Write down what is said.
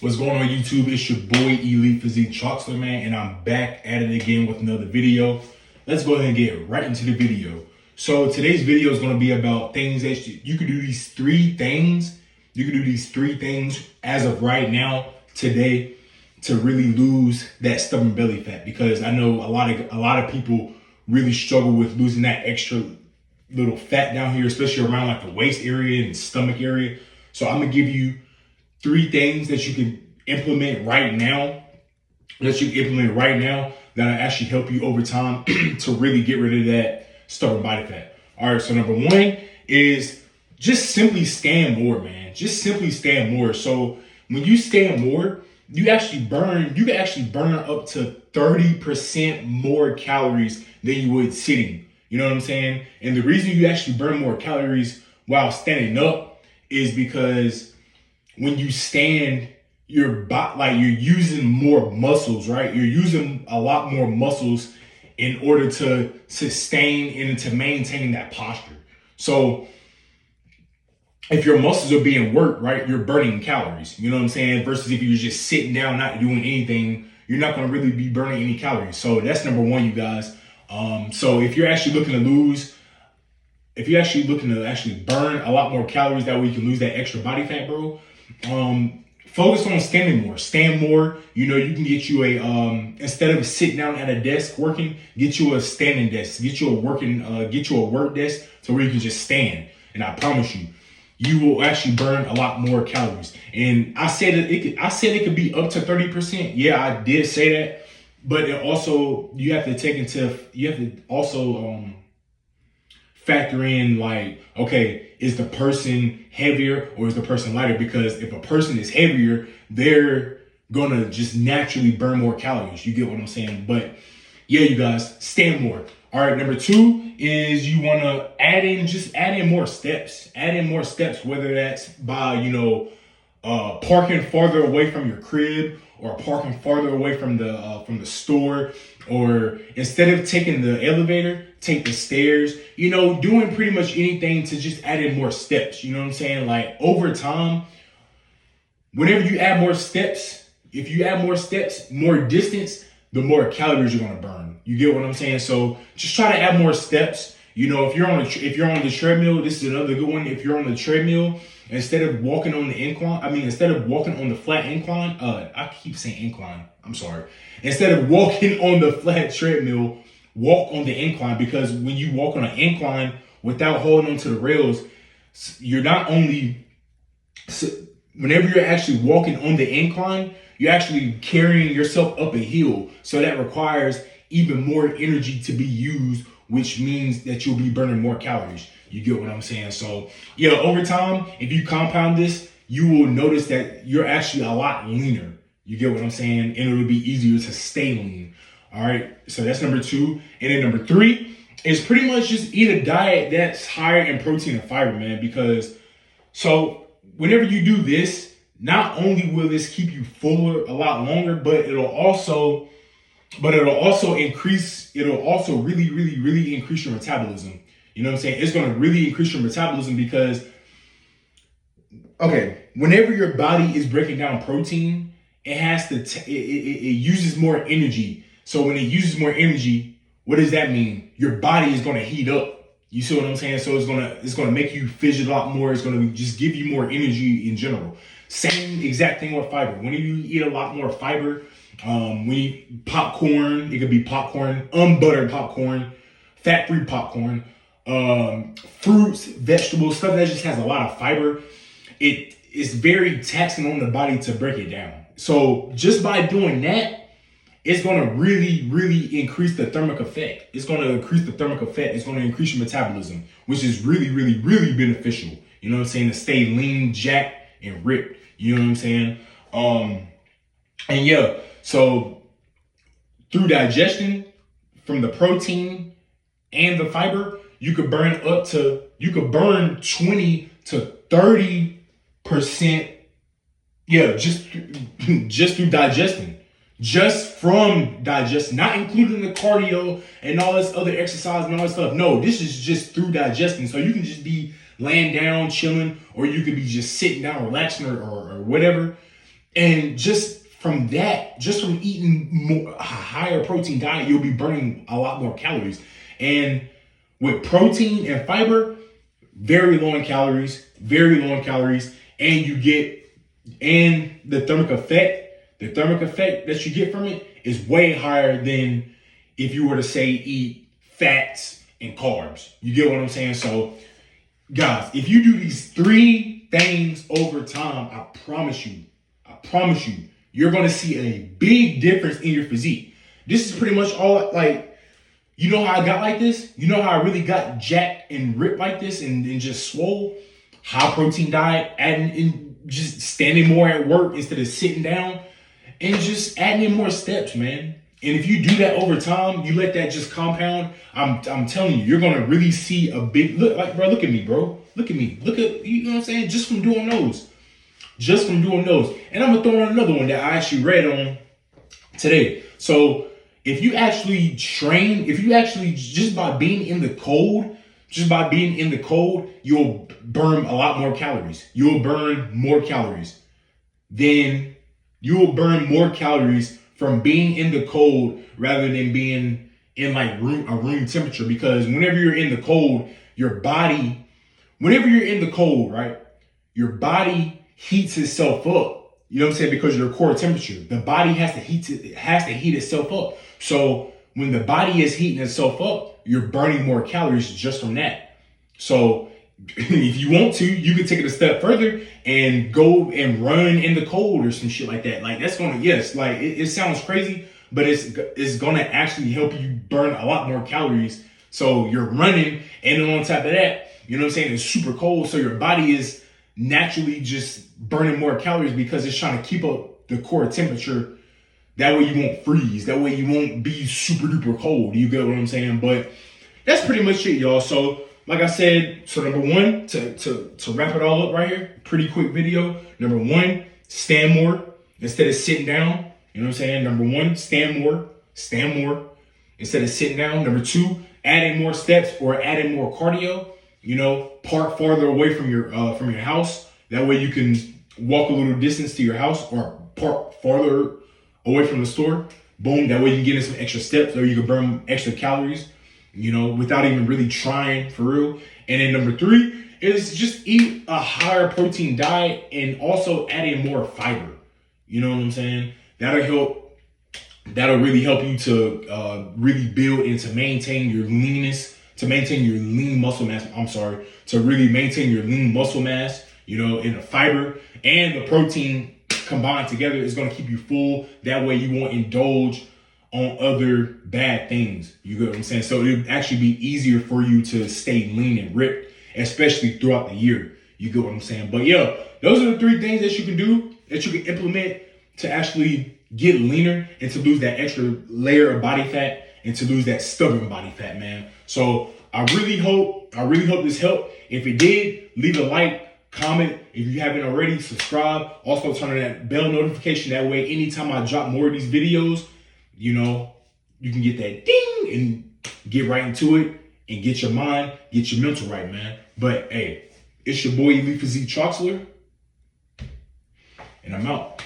What's going on YouTube? It's your boy Elite Physique Chalkster, man, and I'm back at it again with another video. Let's go ahead and get right into the video. So today's video is going to be about things that you can do these three things. You can do these three things as of right now, today, to really lose that stubborn belly fat, because I know a lot of people really struggle with losing that extra little fat down here, especially around like the waist area and stomach area. So I'm gonna give you three things that you can implement right now, that'll actually help you over time to really get rid of that stubborn body fat. All right, so number one is just simply stand more, man. Just simply stand more. So when you stand more, you can actually burn up to 30% more calories than you would sitting. You know what I'm saying? And the reason you actually burn more calories while standing up is because when you stand, you're using more muscles, right? You're using a lot more muscles in order to sustain and to maintain that posture. So if your muscles are being worked, right, you're burning calories, you know what I'm saying? Versus if you're just sitting down, not doing anything, you're not going to really be burning any calories. So that's number one, you guys. So if you're actually looking to actually burn a lot more calories, that way you can lose that extra body fat, bro. Focus on standing more. Stand more. You know, you can get you a instead of sitting down at a desk working, get you a standing desk. Get you a work desk to where you can just stand. And I promise you, you will actually burn a lot more calories. And I said it could be up to 30%. Yeah, I did say that, but it also you have to also factor in, like, okay, is the person heavier or is the person lighter? Because if a person is heavier, they're gonna just naturally burn more calories. You get what I'm saying? But yeah, you guys, stand more. All right, number two is you wanna add in more steps. Add in more steps, whether that's by, parking farther away from your crib, or parking farther away from the store, or instead of taking the elevator, take the stairs. Doing pretty much anything to just add in more steps. You know what I'm saying? Like, over time, whenever you add more steps, if you add more steps, more distance, the more calories you're gonna burn. You get what I'm saying? So just try to add more steps. If you're on the treadmill, this is another good one. If you're on the treadmill, instead of walking on the flat incline, I keep saying incline, I'm sorry. Instead of walking on the flat treadmill, walk on the incline, because when you walk on an incline without holding onto the rails, whenever you're actually walking on the incline, you're actually carrying yourself up a hill. So that requires even more energy to be used, which means that you'll be burning more calories. You get what I'm saying? So yeah, over time, if you compound this, you will notice that you're actually a lot leaner. You get what I'm saying? And it'll be easier to stay lean. All right. So that's number two. And then number three is pretty much just eat a diet that's higher in protein and fiber, man. Because so whenever you do this, not only will this keep you fuller a lot longer, but it'll also really, really, really increase your metabolism. You know what I'm saying? It's going to really increase your metabolism because, okay, whenever your body is breaking down protein, it uses more energy. So when it uses more energy, what does that mean? Your body is going to heat up. You see what I'm saying? So it's going to make you fidget a lot more. It's going to just give you more energy in general. Same exact thing with fiber. When you eat a lot more fiber, when you eat popcorn, it could be popcorn, unbuttered popcorn, fat-free popcorn, fruits, vegetables, stuff that just has a lot of fiber. It is very taxing on the body to break it down. So just by doing that, it's going to really, really increase the thermic effect. It's going to increase the thermic effect. It's going to increase your metabolism, which is really, really, really beneficial. You know what I'm saying? To stay lean, jacked, and ripped. You know what I'm saying? And yeah, so through digestion, from the protein and the fiber, you could burn 20 to 30%. Yeah, just through digesting. Just from digestion, not including the cardio and all this other exercise and all this stuff. No, this is just through digesting. So you can just be laying down, chilling, or you could be just sitting down, relaxing, or whatever. And just from that, just from eating a higher protein diet, you'll be burning a lot more calories. And with protein and fiber, very low in calories, and you get, and the thermic effect that you get from it is way higher than if you were to say eat fats and carbs. You get what I'm saying? So guys, if you do these 3 things over time, I promise you, you're going to see a big difference in your physique. This is pretty much all, like, you know how I got like this? You know how I really got jacked and ripped like this and just swole? High protein diet, adding in, just standing more at work instead of sitting down, and just adding in more steps, man. And if you do that over time, you let that just compound, I'm telling you, you're gonna really see a big look. Like, bro, look at me, bro. Look at me. Look at, you know what I'm saying? Just from doing those. And I'm gonna throw in another one that I actually read on today. So if you actually just by being in the cold, you'll burn a lot more calories. You'll burn more calories from being in the cold rather than being in like room temperature. Because whenever you're in the cold, right, your body heats itself up. You know what I'm saying? Because your core temperature, the body has to heat itself up. So when the body is heating itself up, you're burning more calories just from that. So if you want to, you can take it a step further and go and run in the cold or some shit like that. Like, that's gonna, yes, like it sounds crazy, but it's gonna actually help you burn a lot more calories. So you're running, and then on top of that, you know what I'm saying, it's super cold, so your body is naturally just burning more calories because it's trying to keep up the core temperature. That way you won't freeze. That way you won't be super duper cold. You get what I'm saying? But that's pretty much it, y'all. So like I said, so number one, to wrap it all up right here, pretty quick video. Number one, stand more instead of sitting down. You know what I'm saying? Number one, stand more instead of sitting down. Number two, adding more steps or adding more cardio. You know, park farther away from your house. That way you can walk a little distance to your house, or park farther away from the store. Boom, that way you can get in some extra steps, or you can burn extra calories, you know, without even really trying, for real. And then number three is just eat a higher protein diet and also add in more fiber. You know what I'm saying? That'll really help you to really build and to maintain your leanness, to maintain your lean muscle mass. To really maintain your lean muscle mass, you know, and the fiber and the protein combined together is going to keep you full. That way you won't indulge on other bad things. You get what I'm saying? So it'll actually be easier for you to stay lean and ripped, especially throughout the year. You get what I'm saying? But yeah, those are the three things that you can do, that you can implement to actually get leaner and to lose that extra layer of body fat and to lose that stubborn body fat, man. So I really hope this helped. If it did, leave a like, comment. If you haven't already, subscribe. Also turn on that bell notification. That way, anytime I drop more of these videos, you know, you can get that ding and get right into it and get your mind, get your mental right, man. But hey, it's your boy Elite Physique Troxler, and I'm out.